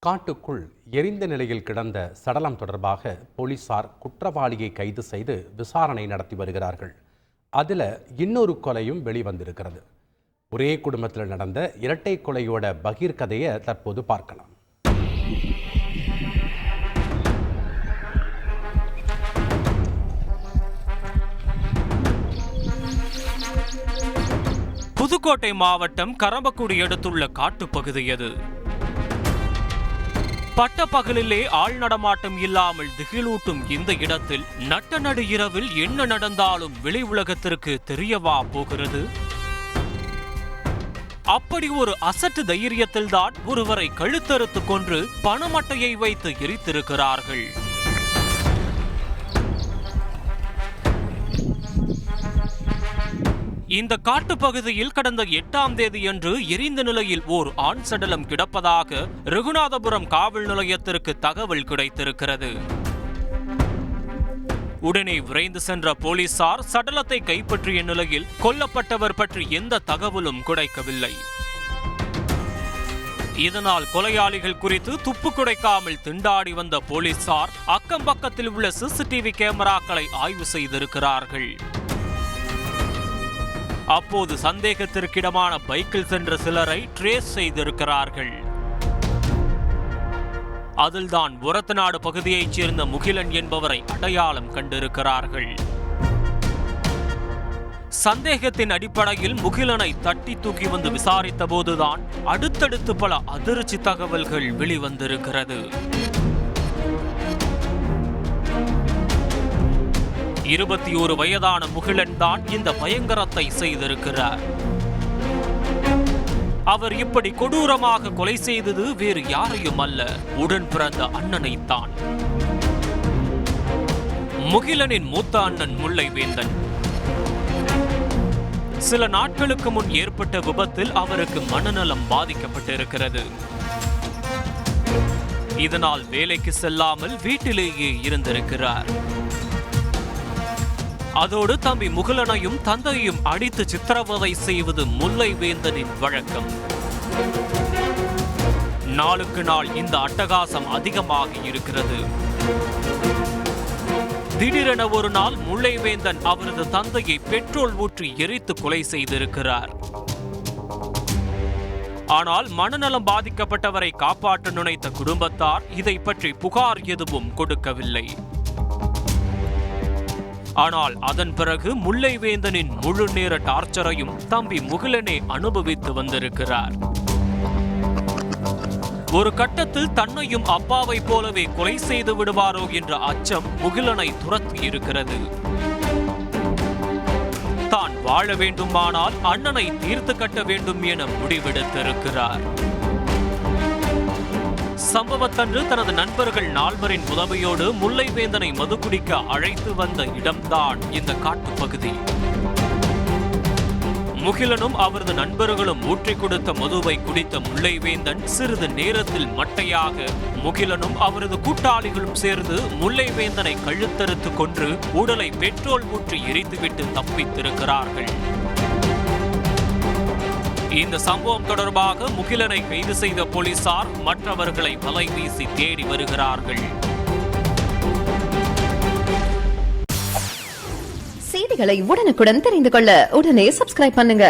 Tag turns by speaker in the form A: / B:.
A: காட்டுக்குள் எரிந்த நிலையில் கிடந்த சடலம் தொடர்பாக போலீசார் குற்றவாளியை கைது செய்து விசாரணை நடத்தி வருகிறார்கள். அதில் இன்னொரு கொலையும் வெளிவந்திருக்கிறது. ஒரே குடும்பத்தில் நடந்த இரட்டை கொலையோட பகீர் கதையை தற்போது பார்க்கலாம்.
B: புதுக்கோட்டை மாவட்டம் கரம்பக்குடி அடுத்துள்ள காட்டுப்பகுதி அது. பட்டப்பகலிலே ஆள் நடமாட்டம் இல்லாமல் திகிலூட்டும் இந்த இடத்தில் நட்ட நடு இரவில் என்ன நடந்தாலும் வெளி உலகத்திற்கு தெரியவா போகிறது? அப்படி ஒரு அசட்டு தைரியத்தில் தான் ஒருவரை கழுத்தறுத்து கொன்று பணமட்டையை வைத்து எரித்திருக்கிறார்கள். இந்த காட்டுப்பகுதியில் கடந்த 8ஆம் தேதியன்று எரிந்த நிலையில் ஓர் ஆண் சடலம் கிடப்பதாக ரகுநாதபுரம் காவல் நிலையத்திற்கு தகவல் கிடைத்திருக்கிறது. உடனே விரைந்து சென்ற போலீசார் சடலத்தை கைப்பற்றிய நிலையில் கொல்லப்பட்டவர் பற்றி எந்த தகவலும் கிடைக்கவில்லை. இதனால் கொலையாளிகள் குறித்து துப்பு குடைக்காமல் திண்டாடி வந்த போலீசார் அக்கம் பக்கத்தில் உள்ள சிசிடிவி கேமராக்களை ஆய்வு செய்திருக்கிறார்கள். அப்போது சந்தேகத்திற்கிடமான பைக்கில் சென்ற சிலரை ட்ரேஸ் செய்திருக்கிறார்கள். அதில்தான் ஒரத்தநாடு பகுதியைச் சேர்ந்த முகிலன் என்பவரை அடையாளம் கண்டிருக்கிறார்கள். சந்தேகத்தின் அடிப்படையில் முகிலனை தட்டி தூக்கி வந்து விசாரித்த போதுதான் அடுத்தடுத்து பல அதிர்ச்சி தகவல்கள் வெளிவந்திருக்கிறது. 21 வயதான முகிலன் தான் இந்த பயங்கரத்தை செய்திருக்கிறார். அவர் இப்படி கொடூரமாக கொலை செய்தது வேறு யாரையும் அல்ல, உடன் பிறந்த அண்ணனைத்தான். முகிலனின் மூத்த அண்ணன் முல்லைவேந்தன். சில நாட்களுக்கு முன் ஏற்பட்ட விபத்தில் அவருக்கு மனநலம் பாதிக்கப்பட்டிருக்கிறது. இதனால் வேலைக்கு செல்லாமல் வீட்டிலேயே இருந்திருக்கிறார். அதோடு தம்பி முகிலனையும் தந்தையும் அடித்து சித்திரவதை செய்வது முல்லைவேந்தனின் வழக்கம். நாளுக்கு நாள் இந்த அட்டகாசம் அதிகமாக இருக்கிறது. திடீரென ஒரு நாள் முல்லைவேந்தன் அவரது தந்தையை பெட்ரோல் ஊற்றி எரித்து கொலை செய்திருக்கிறார். ஆனால் மனநலம் பாதிக்கப்பட்டவரை காப்பாற்ற நினைத்த குடும்பத்தார் இதை பற்றி புகார் எதுவும் கொடுக்கவில்லை. ஆனால் அதன் பிறகு முல்லைவேந்தனின் முழு நேர டார்ச்சரையும் தம்பி முகிலனே அனுபவித்து வந்திருக்கிறார். ஒரு கட்டத்தில் தன்னையும் அப்பாவை போலவே கொலை செய்து விடுவாரோ என்ற அச்சம் முகிலனை துரத்தி இருக்கிறது. தான் வாழ வேண்டுமானால் அண்ணனை தீர்த்து கட்ட வேண்டும் என முடிவெடுத்திருக்கிறார். சம்பவத்தன்று தனது நண்பர்கள் 4 உதவியோடு முல்லைவேந்தனை மது குடிக்க அழைத்து வந்த இடம்தான் இந்த காட்டுப்பகுதி. முகிலனும் அவரது நண்பர்களும் ஊற்றி கொடுத்த மதுவை குடித்த முல்லைவேந்தன் சிறிது நேரத்தில் மட்டையாக முகிலனும் அவரது கூட்டாளிகளும் சேர்ந்து முல்லைவேந்தனை கழுத்தறுத்து கொன்று உடலை பெட்ரோல் ஊற்றி எரித்துவிட்டு தப்பித்திருக்கிறார்கள். இந்த சம்பவம் தொடர்பாக முகிலனை கைது செய்த போலீசார் மற்றவர்களை வலை வீசி தேடி வருகிறார்கள்.
C: செய்திகளை உடனுக்குடன் தெரிந்து கொள்ள உடனே சப்ஸ்கிரைப் பண்ணுங்க.